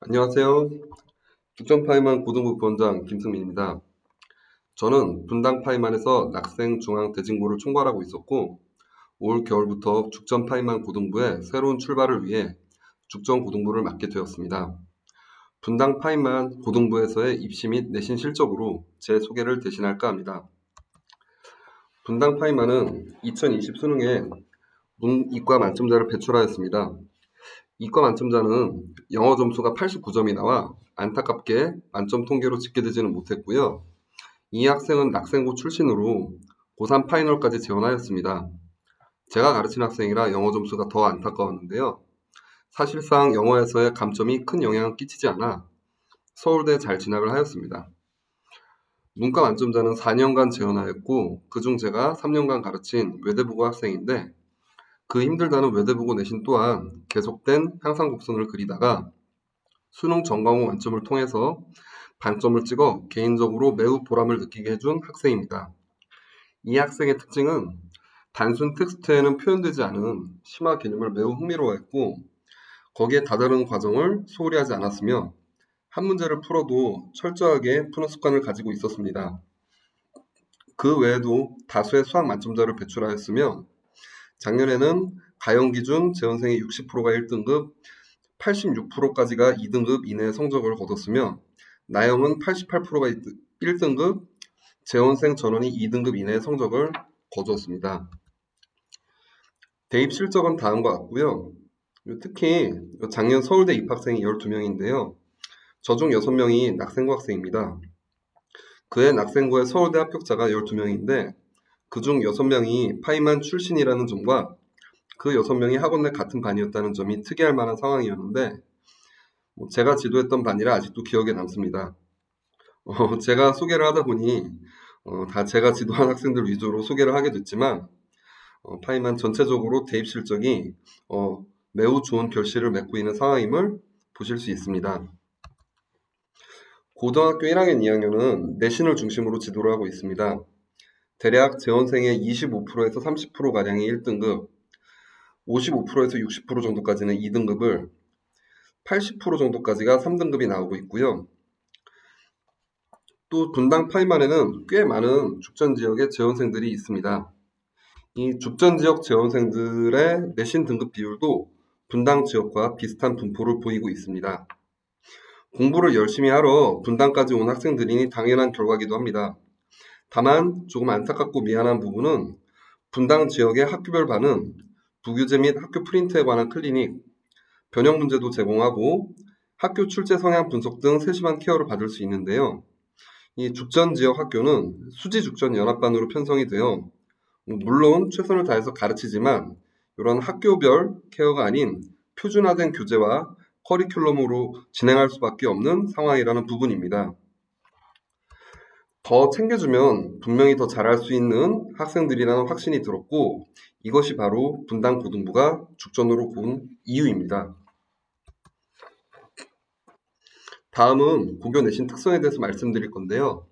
안녕하세요. 죽전파이만 고등부 부원장 김승민입니다. 저는 분당 파이만에서 낙생 중앙 대진고를 총괄하고 있었고 올 겨울부터 죽전 파이만 고등부의 새로운 출발을 위해 죽전 고등부를 맡게 되었습니다. 분당 파이만 고등부에서의 입시 및 내신 실적으로 제 소개를 대신할까 합니다. 분당 파이만은 2020 수능에 문이과 만점자를 배출하였습니다. 이과 만점자는 영어 점수가 89점이 나와 안타깝게 만점 통계로 집계되지는 못했고요. 이 학생은 낙생고 출신으로 고3 파이널까지 지원하였습니다. 제가 가르친 학생이라 영어 점수가 더 안타까웠는데요. 사실상 영어에서의 감점이 큰 영향을 끼치지 않아 서울대에 잘 진학을 하였습니다. 문과 만점자는 4년간 지원하였고 그중 제가 3년간 가르친 외대부고 학생인데 그 힘들다는 외대부고 내신 또한 계속된 향상 곡선을 그리다가 수능 전과목 만점을 통해서 반점을 찍어 개인적으로 매우 보람을 느끼게 해준 학생입니다. 이 학생의 특징은 단순 텍스트에는 표현되지 않은 심화 개념을 매우 흥미로워했고 거기에 다다른 과정을 소홀히 하지 않았으며 한 문제를 풀어도 철저하게 푸는 습관을 가지고 있었습니다. 그 외에도 다수의 수학 만점자를 배출하였으며 작년에는 가형 기준 재원생의 60%가 1등급, 86%까지가 2등급 이내의 성적을 거뒀으며 나형은 88%가 1등급, 재원생 전원이 2등급 이내의 성적을 거두었습니다. 대입 실적은 다음과 같고요. 특히 작년 서울대 입학생이 12명인데요. 저중 6명이 낙생고 학생입니다. 그의 낙생고의 서울대 합격자가 12명인데 그중 6명이 파이만 출신이라는 점과 그 6명이 학원 내 같은 반이었다는 점이 특이할 만한 상황이었는데 제가 지도했던 반이라 아직도 기억에 남습니다. 제가 소개를 하다 보니 다 제가 지도한 학생들 위주로 소개를 하게 됐지만 파이만 전체적으로 대입 실적이 매우 좋은 결실을 맺고 있는 상황임을 보실 수 있습니다. 고등학교 1학년 2학년은 내신을 중심으로 지도를 하고 있습니다. 대략 재원생의 25%에서 30%가량이 1등급, 55%에서 60% 정도까지는 2등급을, 80% 정도까지가 3등급이 나오고 있고요. 또 분당 파이만에는 꽤 많은 죽전 지역의 재원생들이 있습니다. 이 죽전 지역 재원생들의 내신 등급 비율도 분당 지역과 비슷한 분포를 보이고 있습니다. 공부를 열심히 하러 분당까지 온 학생들이니 당연한 결과이기도 합니다. 다만 조금 안타깝고 미안한 부분은 분당 지역의 학교별 반은 부교재 및 학교 프린트에 관한 클리닉, 변형 문제도 제공하고 학교 출제 성향 분석 등 세심한 케어를 받을 수 있는데요. 이 죽전 지역 학교는 수지 죽전 연합반으로 편성이 되어 물론 최선을 다해서 가르치지만 이런 학교별 케어가 아닌 표준화된 교재와 커리큘럼으로 진행할 수밖에 없는 상황이라는 부분입니다. 더 챙겨주면 분명히 더 잘할 수 있는 학생들이라는 확신이 들었고 이것이 바로 분당 고등부가 죽전으로 본 이유입니다. 다음은 고교 내신 특성에 대해서 말씀드릴 건데요.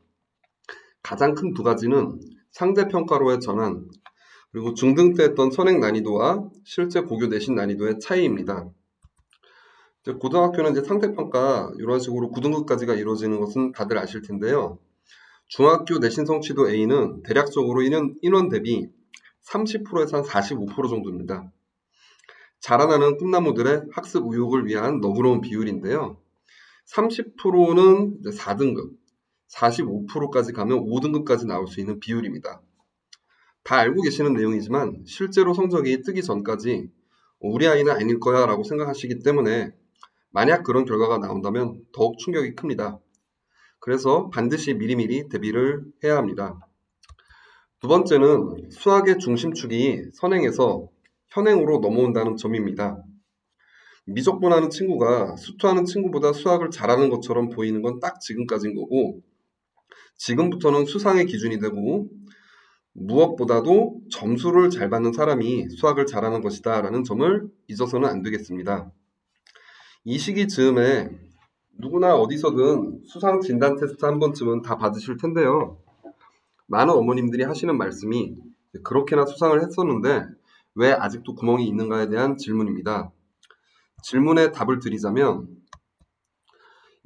가장 큰 두 가지는 상대평가로의 전환, 그리고 중등 때 했던 선행 난이도와 실제 고교 내신 난이도의 차이입니다. 고등학교는 이제 상대평가 이런 식으로 9등급까지가 이루어지는 것은 다들 아실 텐데요. 중학교 내신 성취도 A는 대략적으로 인원 대비 30%에서 한 45% 정도입니다. 자라나는 꿈나무들의 학습 의욕을 위한 너그러운 비율인데요. 30%는 4등급, 45%까지 가면 5등급까지 나올 수 있는 비율입니다. 다 알고 계시는 내용이지만 실제로 성적이 뜨기 전까지 우리 아이는 아닐 거야 라고 생각하시기 때문에 만약 그런 결과가 나온다면 더욱 충격이 큽니다. 그래서 반드시 미리미리 대비를 해야 합니다. 두 번째는 수학의 중심축이 선행에서 현행으로 넘어온다는 점입니다. 미적분하는 친구가 수투하는 친구보다 수학을 잘하는 것처럼 보이는 건 딱 지금까지인 거고 지금부터는 수상의 기준이 되고 무엇보다도 점수를 잘 받는 사람이 수학을 잘하는 것이다 라는 점을 잊어서는 안 되겠습니다. 이 시기 즈음에 누구나 어디서든 수상 진단 테스트 한 번쯤은 다 받으실 텐데요. 많은 어머님들이 하시는 말씀이 그렇게나 수상을 했었는데 왜 아직도 구멍이 있는가에 대한 질문입니다. 질문에 답을 드리자면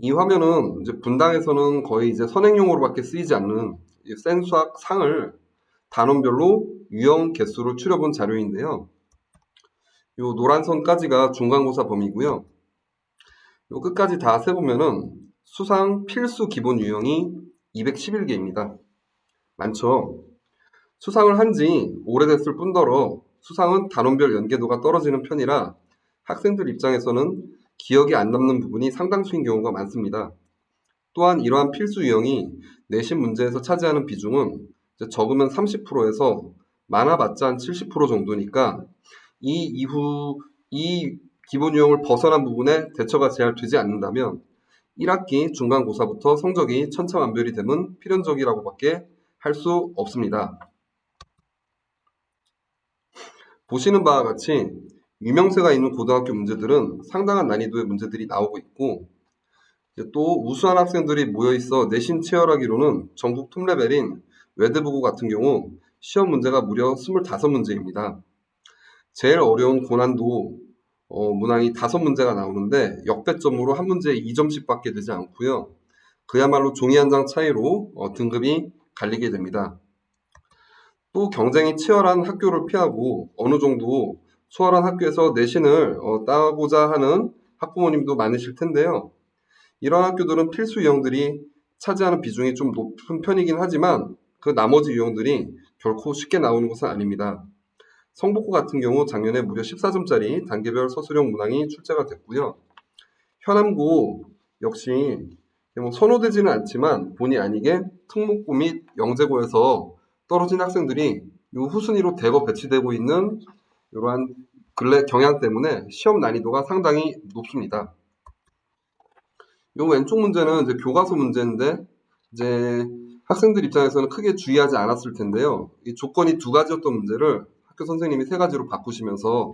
이 화면은 이제 분당에서는 거의 이제 선행용으로밖에 쓰이지 않는 이 센 수학 상을 단원별로 유형 개수로 추려본 자료인데요. 요 노란 선까지가 중간고사 범위고요. 요 끝까지 다 세보면은 수상 필수 기본 유형이 211개입니다. 많죠? 수상을 한 지 오래됐을 뿐더러 수상은 단원별 연계도가 떨어지는 편이라 학생들 입장에서는 기억이 안 남는 부분이 상당수인 경우가 많습니다. 또한 이러한 필수 유형이 내신 문제에서 차지하는 비중은 적으면 30%에서 많아봤자 한 70% 정도니까 이 기본 유형을 벗어난 부분에 대처가 잘 되지 않는다면 1학기 중간고사부터 성적이 천차만별이 되면 필연적이라고밖에 할 수 없습니다. 보시는 바와 같이 유명세가 있는 고등학교 문제들은 상당한 난이도의 문제들이 나오고 있고, 또 우수한 학생들이 모여있어 내신 치열하기로는 전국 톱레벨인 외대부고 같은 경우 시험 문제가 무려 25문제입니다. 제일 어려운 고난도 문항이 5문제가 나오는데 역배점으로 한 문제에 2점씩 받게 되지 않고요. 그야말로 종이 한 장 차이로 등급이 갈리게 됩니다. 또 경쟁이 치열한 학교를 피하고 어느 정도 수월한 학교에서 내신을 따고자 하는 학부모님도 많으실 텐데요. 이런 학교들은 필수 유형들이 차지하는 비중이 좀 높은 편이긴 하지만 그 나머지 유형들이 결코 쉽게 나오는 것은 아닙니다. 성북고 같은 경우 작년에 무려 14점짜리 단계별 서술형 문항이 출제가 됐고요. 현암고 역시 선호되지는 않지만 본의 아니게 특목고 및 영재고에서 떨어진 학생들이 이 후순위로 대거 배치되고 있는 이러한 근래 경향 때문에 시험 난이도가 상당히 높습니다. 이 왼쪽 문제는 이제 교과서 문제인데 이제 학생들 입장에서는 크게 주의하지 않았을 텐데요. 이 조건이 2가지였던 문제를 학교 선생님이 3가지로 바꾸시면서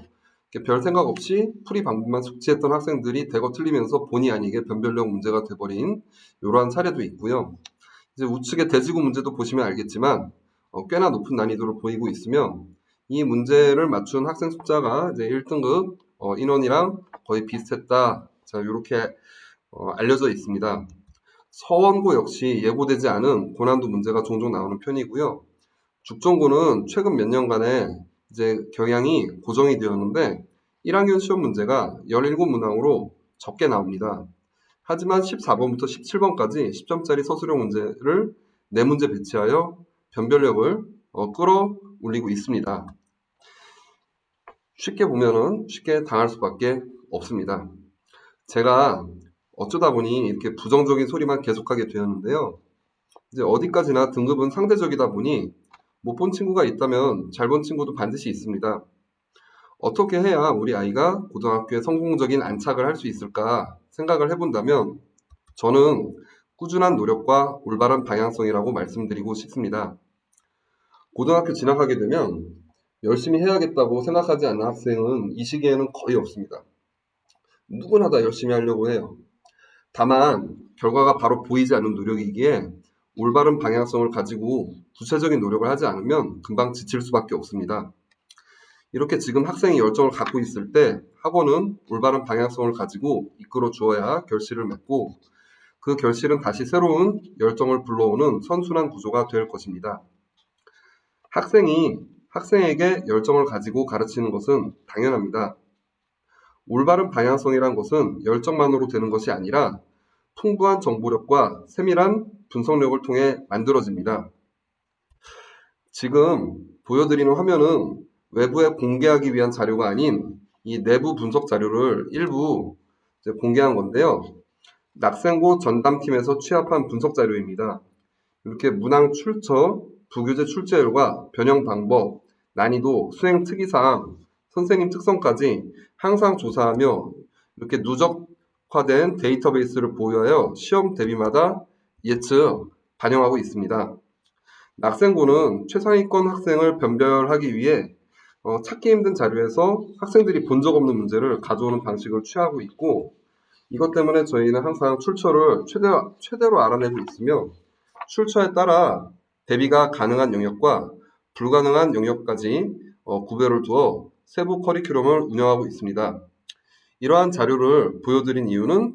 별 생각 없이 풀이 방법만 숙지했던 학생들이 대거 틀리면서 본의 아니게 변별력 문제가 돼버린 이러한 사례도 있고요. 이제 우측의 대지구 문제도 보시면 알겠지만 꽤나 높은 난이도를 보이고 있으며 이 문제를 맞춘 학생 숫자가 이제 1등급 인원이랑 거의 비슷했다. 자, 이렇게 알려져 있습니다. 서원고 역시 예고되지 않은 고난도 문제가 종종 나오는 편이고요. 죽전고는 최근 몇 년간에 이제 경향이 고정이 되었는데 1학년 시험 문제가 17문항으로 적게 나옵니다. 하지만 14번부터 17번까지 10점짜리 서술형 문제를 4문제 배치하여 변별력을 끌어올리고 있습니다. 쉽게 보면은 쉽게 당할 수밖에 없습니다. 제가 어쩌다 보니 이렇게 부정적인 소리만 계속하게 되었는데요. 이제 어디까지나 등급은 상대적이다 보니 못 본 친구가 있다면 잘 본 친구도 반드시 있습니다. 어떻게 해야 우리 아이가 고등학교에 성공적인 안착을 할 수 있을까 생각을 해본다면 저는 꾸준한 노력과 올바른 방향성이라고 말씀드리고 싶습니다. 고등학교 진학하게 되면 열심히 해야겠다고 생각하지 않는 학생은 이 시기에는 거의 없습니다. 누구나 다 열심히 하려고 해요. 다만 결과가 바로 보이지 않는 노력이기에 올바른 방향성을 가지고 구체적인 노력을 하지 않으면 금방 지칠 수밖에 없습니다. 이렇게 지금 학생이 열정을 갖고 있을 때 학원은 올바른 방향성을 가지고 이끌어 주어야 결실을 맺고 그 결실은 다시 새로운 열정을 불러오는 선순환 구조가 될 것입니다. 학생이 학생에게 열정을 가지고 가르치는 것은 당연합니다. 올바른 방향성이란 것은 열정만으로 되는 것이 아니라 풍부한 정보력과 세밀한 분석력을 통해 만들어집니다. 지금 보여드리는 화면은 외부에 공개하기 위한 자료가 아닌 이 내부 분석 자료를 일부 공개한 건데요. 낙생고 전담팀에서 취합한 분석 자료입니다. 이렇게 문항 출처, 부교재 출제율과 변형 방법, 난이도, 수행 특이사항, 선생님 특성까지 항상 조사하며 이렇게 누적화된 데이터베이스를 보유하여 시험 대비마다 예측 반영하고 있습니다. 낙생고는 최상위권 학생을 변별하기 위해 찾기 힘든 자료에서 학생들이 본 적 없는 문제를 가져오는 방식을 취하고 있고 이것 때문에 저희는 항상 출처를 최대로 알아내고 있으며 출처에 따라 대비가 가능한 영역과 불가능한 영역까지 구별을 두어 세부 커리큘럼을 운영하고 있습니다. 이러한 자료를 보여드린 이유는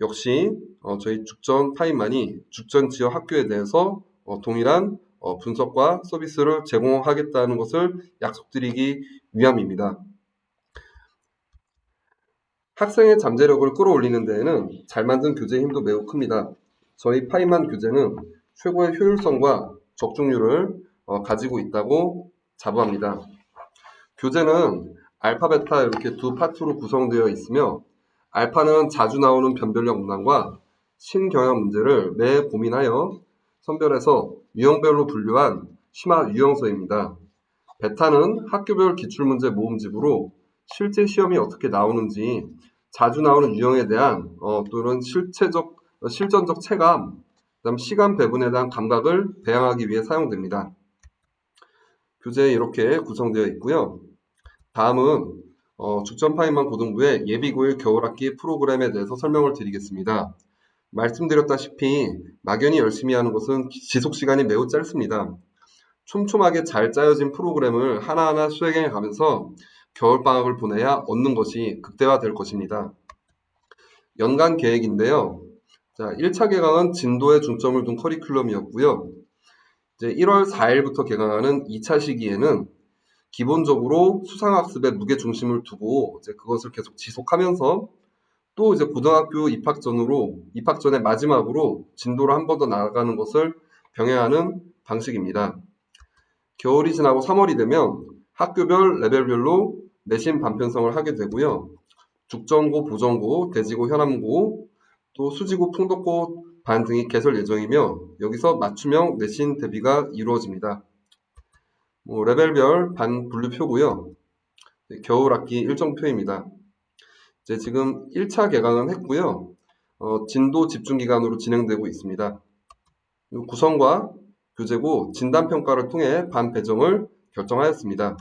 역시 저희 죽전 파인만이 죽전 지역 학교에 대해서 동일한 분석과 서비스를 제공하겠다는 것을 약속드리기 위함입니다. 학생의 잠재력을 끌어올리는 데에는 잘 만든 교재의 힘도 매우 큽니다. 저희 파인만 교재는 최고의 효율성과 적중률을 가지고 있다고 자부합니다. 교재는 알파, 베타 이렇게 두 파트로 구성되어 있으며 알파는 자주 나오는 변별력 문항과 신경영 문제를 매 고민하여 선별해서 유형별로 분류한 심화 유형서입니다. 베타는 학교별 기출문제 모음집으로 실제 시험이 어떻게 나오는지 자주 나오는 유형에 대한 또는 실전적 체감, 그다음 시간 배분에 대한 감각을 배양하기 위해 사용됩니다. 교재 이렇게 구성되어 있고요. 다음은 죽전 파인만 고등부의 예비고일 겨울학기 프로그램에 대해서 설명을 드리겠습니다. 말씀드렸다시피 막연히 열심히 하는 것은 지속시간이 매우 짧습니다. 촘촘하게 잘 짜여진 프로그램을 하나하나 수행해 가면서 겨울방학을 보내야 얻는 것이 극대화될 것입니다. 연간 계획인데요. 자, 1차 개강은 진도에 중점을 둔 커리큘럼이었고요. 이제 1월 4일부터 개강하는 2차 시기에는 기본적으로 수상학습에 무게 중심을 두고 이제 그것을 계속 지속하면서 또 이제 고등학교 입학 전의 마지막으로 진도를 한 번 더 나아가는 것을 병행하는 방식입니다. 겨울이 지나고 3월이 되면 학교별 레벨별로 내신 반편성을 하게 되고요. 죽전고, 보전고, 대지고, 현암고, 또 수지고, 풍덕고 반 등이 개설 예정이며 여기서 맞춤형 내신 대비가 이루어집니다. 레벨별 반 분류표고요. 겨울 학기 일정표입니다. 이제 지금 1차 개강은 했고요. 진도 집중 기간으로 진행되고 있습니다. 구성과 교재고 진단평가를 통해 반 배정을 결정하였습니다.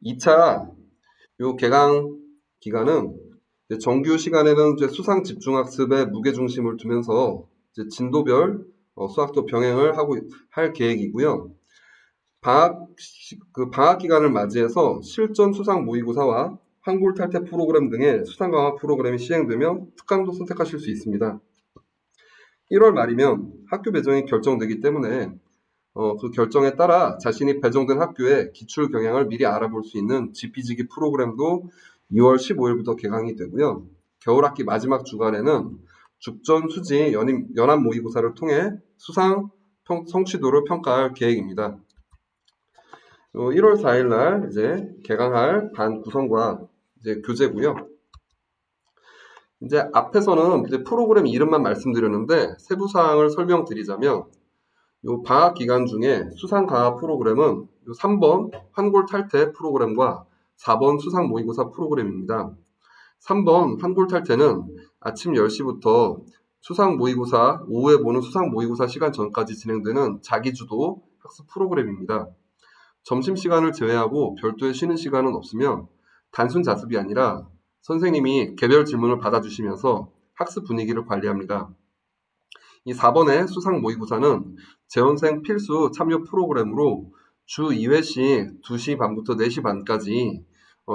2차 개강 기간은 정규 시간에는 이제 수상 집중학습에 무게중심을 두면서 이제 진도별 수학도 병행을 할 계획이고요. 방학 기간을 맞이해서 실전 수상 모의고사와 한골 탈퇴 프로그램 등의 수상 강화 프로그램이 시행되며 특강도 선택하실 수 있습니다. 1월 말이면 학교 배정이 결정되기 때문에 그 결정에 따라 자신이 배정된 학교의 기출 경향을 미리 알아볼 수 있는 지피지기 프로그램도 2월 15일부터 개강이 되고요. 겨울학기 마지막 주간에는 죽전 수지 연합 모의고사를 통해 수상 성취도를 평가할 계획입니다. 1월 4일 날 이제 개강할 반 구성과 이제 교재고요. 이제 앞에서는 이제 프로그램 이름만 말씀드렸는데 세부 사항을 설명드리자면 요 방학 기간 중에 수상 강화 프로그램은 요 3번 환골 탈퇴 프로그램과 4번 수상 모의고사 프로그램입니다. 3번 환골 탈퇴는 아침 10시부터 수상 모의고사 오후에 보는 수상 모의고사 시간 전까지 진행되는 자기주도 학습 프로그램입니다. 점심시간을 제외하고 별도의 쉬는 시간은 없으며 단순 자습이 아니라 선생님이 개별 질문을 받아주시면서 학습 분위기를 관리합니다. 이 4번의 수상 모의고사는 재원생 필수 참여 프로그램으로 주 2회씩 2시 반부터 4시 반까지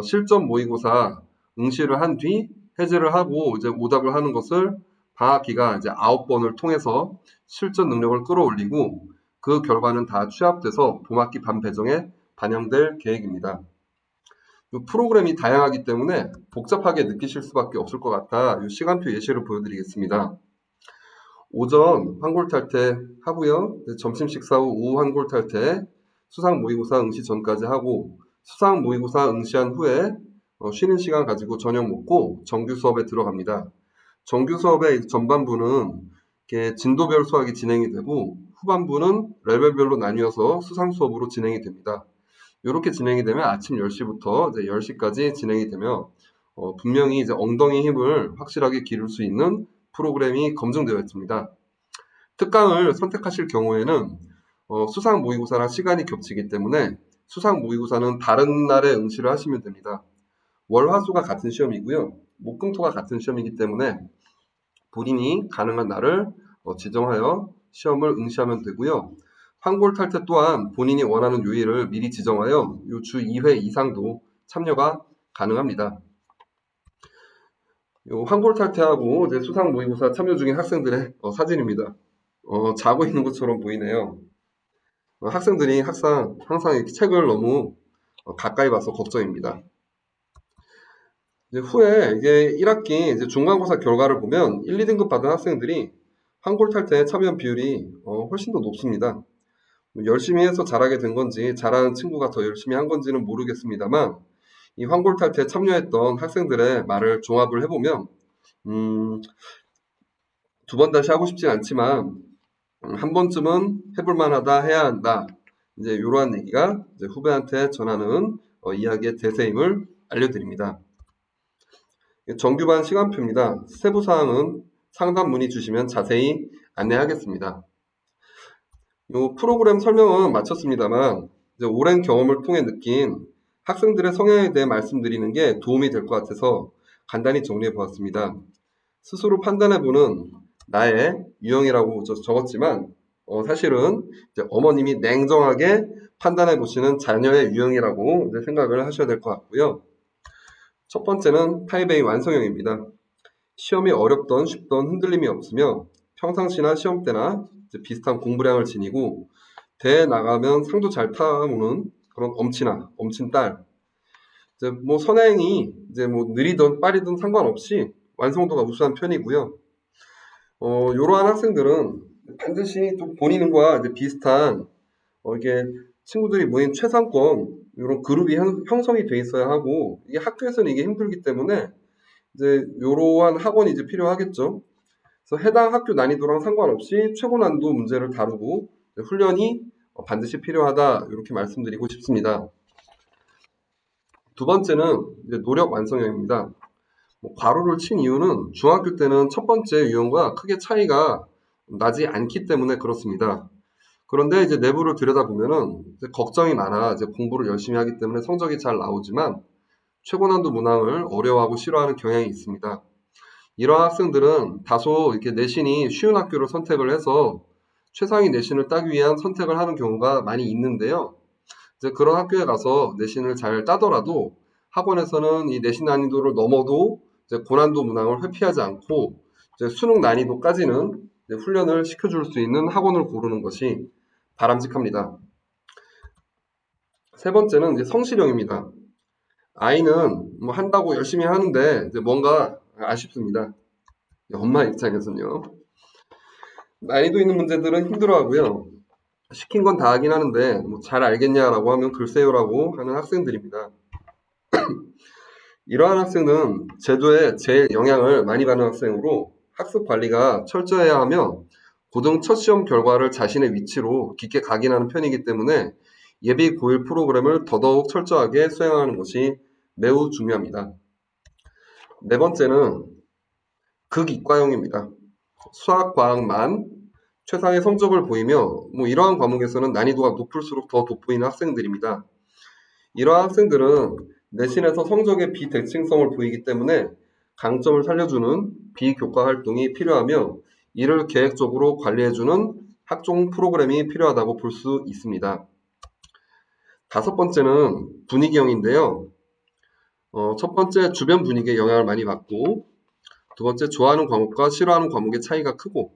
실전 모의고사 응시를 한 뒤 해제를 하고 이제 오답을 하는 것을 방학 기간 이제 9번을 통해서 실전 능력을 끌어올리고 그 결과는 다 취합돼서 봄학기 반 배정에 반영될 계획입니다. 이 프로그램이 다양하기 때문에 복잡하게 느끼실 수밖에 없을 것 같아 이 시간표 예시를 보여드리겠습니다. 오전 환골 탈퇴 하고요. 점심 식사 후 오후 환골 탈퇴, 수상 모의고사 응시 전까지 하고 수상 모의고사 응시한 후에 쉬는 시간 가지고 저녁 먹고 정규 수업에 들어갑니다. 정규 수업의 전반부는 이렇게 진도별 수학이 진행이 되고 후반부는 레벨별로 나뉘어서 수상 수업으로 진행이 됩니다. 이렇게 진행이 되면 아침 10시부터 이제 10시까지 진행이 되며 분명히 이제 엉덩이 힘을 확실하게 기를 수 있는 프로그램이 검증되어 있습니다. 특강을 선택하실 경우에는 수상 모의고사랑 시간이 겹치기 때문에 수상 모의고사는 다른 날에 응시를 하시면 됩니다. 월, 화, 수가 같은 시험이고요. 목, 금, 토가 같은 시험이기 때문에 본인이 가능한 날을 지정하여 시험을 응시하면 되고요. 환골 탈퇴 또한 본인이 원하는 요일을 미리 지정하여 주 2회 이상도 참여가 가능합니다. 요 환골 탈퇴하고 이제 수상 모의고사 참여 중인 학생들의 사진입니다. 자고 있는 것처럼 보이네요. 학생들이 항상 이렇게 책을 너무 가까이 봐서 걱정입니다. 이제 후에 이게 1학기 이제 중간고사 결과를 보면 1, 2등급 받은 학생들이 환골 탈퇴 참여 비율이 훨씬 더 높습니다. 열심히 해서 잘하게 된 건지 잘하는 친구가 더 열심히 한 건지는 모르겠습니다만 이 환골 탈퇴 참여했던 학생들의 말을 종합을 해보면 두 번 다시 하고 싶진 않지만 한 번쯤은 해볼 만하다 해야 한다. 이제 이러한 얘기가 이제 후배한테 전하는 이야기의 대세임을 알려드립니다. 정규반 시간표입니다. 세부 사항은 상담 문의 주시면 자세히 안내하겠습니다. 이 프로그램 설명은 마쳤습니다만 이제 오랜 경험을 통해 느낀 학생들의 성향에 대해 말씀드리는 게 도움이 될 것 같아서 간단히 정리해 보았습니다. 스스로 판단해보는 나의 유형이라고 적었지만 사실은 이제 어머님이 냉정하게 판단해 보시는 자녀의 유형이라고 이제 생각을 하셔야 될 것 같고요. 첫 번째는 타입 A 완성형입니다. 시험이 어렵던 쉽던 흔들림이 없으며 평상시나 시험 때나 이제 비슷한 공부량을 지니고 대회 나가면 상도 잘 타오는 그런 엄친 딸. 이제 뭐 선행이 이제 뭐 느리든 빠르든 상관없이 완성도가 우수한 편이고요. 이러한 학생들은 반드시 또 본인과 이제 비슷한 이게 친구들이 모인 최상권 이런 그룹이 형성이 돼 있어야 하고 이게 학교에서는 이게 힘들기 때문에 이제 이러한 학원이 이제 필요하겠죠. 그래서 해당 학교 난이도랑 상관없이 최고 난도 문제를 다루고 훈련이 반드시 필요하다 이렇게 말씀드리고 싶습니다. 두 번째는 이제 노력 완성형입니다. 괄호를 친 이유는 중학교 때는 첫 번째 유형과 크게 차이가 나지 않기 때문에 그렇습니다. 그런데 이제 내부를 들여다보면은 걱정이 많아 이제 공부를 열심히 하기 때문에 성적이 잘 나오지만 최고난도 문항을 어려워하고 싫어하는 경향이 있습니다. 이러한 학생들은 다소 이렇게 내신이 쉬운 학교를 선택을 해서 최상위 내신을 따기 위한 선택을 하는 경우가 많이 있는데요. 이제 그런 학교에 가서 내신을 잘 따더라도 학원에서는 이 내신 난이도를 넘어도 이제 고난도 문항을 회피하지 않고 이제 수능 난이도까지는 이제 훈련을 시켜줄 수 있는 학원을 고르는 것이 바람직합니다. 세 번째는 이제 성실형입니다. 아이는 뭐 한다고 열심히 하는데 이제 뭔가 아쉽습니다. 엄마 입장에서는요. 난이도 있는 문제들은 힘들어하고요. 시킨 건 다 하긴 하는데 뭐 잘 알겠냐라고 하면 글쎄요라고 하는 학생들입니다. 이러한 학생은 제도에 제일 영향을 많이 받는 학생으로 학습 관리가 철저해야 하며 고등 첫 시험 결과를 자신의 위치로 깊게 각인하는 편이기 때문에 예비 고1 프로그램을 더더욱 철저하게 수행하는 것이 매우 중요합니다. 네 번째는 극이과형입니다. 수학, 과학만 최상의 성적을 보이며 이러한 과목에서는 난이도가 높을수록 더 돋보이는 학생들입니다. 이러한 학생들은 내신에서 성적의 비대칭성을 보이기 때문에 강점을 살려주는 비교과 활동이 필요하며 이를 계획적으로 관리해주는 학종 프로그램이 필요하다고 볼 수 있습니다. 다섯 번째는 분위기형인데요. 첫 번째 주변 분위기에 영향을 많이 받고 두 번째 좋아하는 과목과 싫어하는 과목의 차이가 크고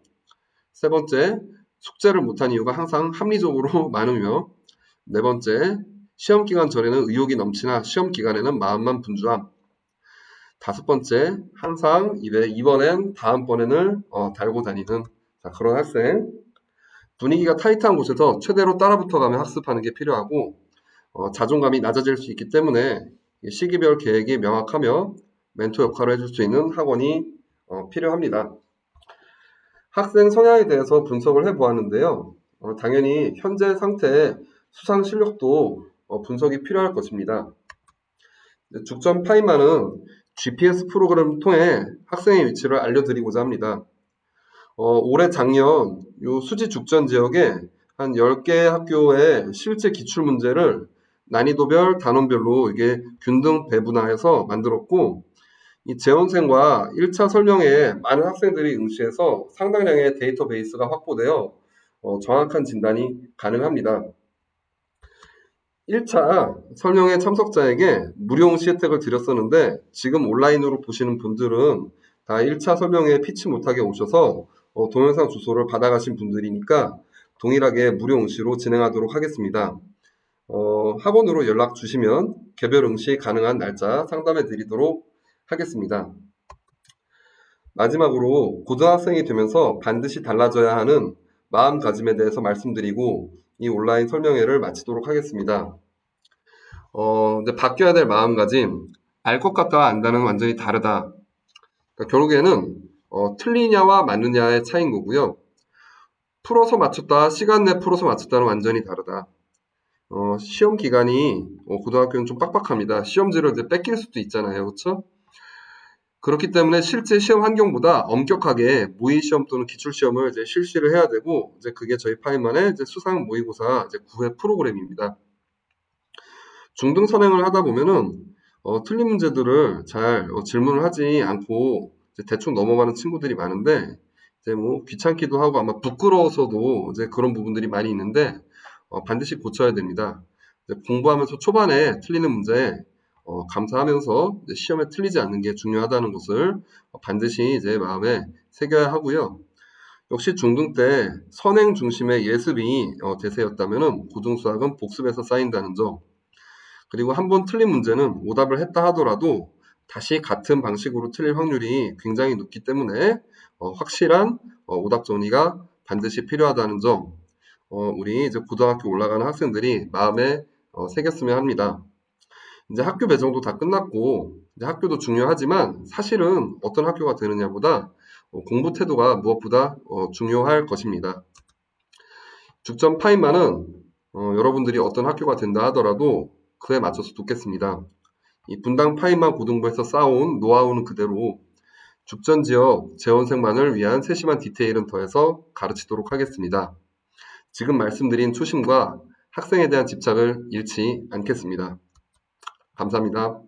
세 번째 숙제를 못한 이유가 항상 합리적으로 많으며 네 번째 시험 기간 전에는 의욕이 넘치나 시험 기간에는 마음만 분주함. 다섯 번째 항상 입에 이번엔 다음번에는 달고 다니는 그런 학생. 분위기가 타이트한 곳에서 최대로 따라붙어가며 학습하는 게 필요하고 자존감이 낮아질 수 있기 때문에 시기별 계획이 명확하며 멘토 역할을 해줄 수 있는 학원이 필요합니다. 학생 성향에 대해서 분석을 해보았는데요. 당연히 현재 상태의 수상 실력도 분석이 필요할 것입니다. 죽전 파이만은 GPS 프로그램을 통해 학생의 위치를 알려드리고자 합니다. 올해 작년 요 수지 죽전 지역에 한 10개 학교의 실제 기출문제를 난이도별, 단원별로 이게 균등 배분화해서 만들었고 이 재원생과 1차 설명회에 많은 학생들이 응시해서 상당량의 데이터베이스가 확보되어 정확한 진단이 가능합니다. 1차 설명회 참석자에게 무료 응시 혜택을 드렸었는데 지금 온라인으로 보시는 분들은 다 1차 설명회에 피치 못하게 오셔서 동영상 주소를 받아가신 분들이니까 동일하게 무료 응시로 진행하도록 하겠습니다. 학원으로 연락 주시면 개별 응시 가능한 날짜 상담해 드리도록 하겠습니다. 마지막으로 고등학생이 되면서 반드시 달라져야 하는 마음가짐에 대해서 말씀드리고 이 온라인 설명회를 마치도록 하겠습니다. 이제 바뀌어야 될 마음가짐, 알 것 같다와 안다는 완전히 다르다. 그러니까 결국에는 틀리냐와 맞느냐의 차이인 거고요. 풀어서 맞췄다, 시간 내 풀어서 맞췄다는 완전히 다르다. 시험 기간이 고등학교는 좀 빡빡합니다. 시험지를 이제 뺏길 수도 있잖아요, 그렇죠? 그렇기 때문에 실제 시험 환경보다 엄격하게 모의 시험 또는 기출 시험을 이제 실시를 해야 되고, 이제 그게 저희 파이만의 이제 수상 모의고사 이제 9회 프로그램입니다. 중등 선행을 하다 보면은 틀린 문제들을 잘 질문을 하지 않고 이제 대충 넘어가는 친구들이 많은데, 이제 뭐 귀찮기도 하고 아마 부끄러워서도 이제 그런 부분들이 많이 있는데 반드시 고쳐야 됩니다. 이제 공부하면서 초반에 틀리는 문제 감사하면서 이제 시험에 틀리지 않는 게 중요하다는 것을 반드시 이제 마음에 새겨야 하고요. 역시 중등 때 선행 중심의 예습이 대세였다면은 고등 수학은 복습에서 쌓인다는 점. 그리고 한 번 틀린 문제는 오답을 했다 하더라도 다시 같은 방식으로 틀릴 확률이 굉장히 높기 때문에 확실한 오답 정리가 반드시 필요하다는 점, 우리 이제 고등학교 올라가는 학생들이 마음에 새겼으면 합니다. 이제 학교 배정도 다 끝났고 이제 학교도 중요하지만 사실은 어떤 학교가 되느냐보다 공부 태도가 무엇보다 중요할 것입니다. 죽전 파인만은 여러분들이 어떤 학교가 된다 하더라도 그에 맞춰서 돕겠습니다. 이 분당 파이만 고등부에서 쌓아온 노하우는 그대로 죽전 지역 재원생만을 위한 세심한 디테일은 더해서 가르치도록 하겠습니다. 지금 말씀드린 초심과 학생에 대한 집착을 잃지 않겠습니다. 감사합니다.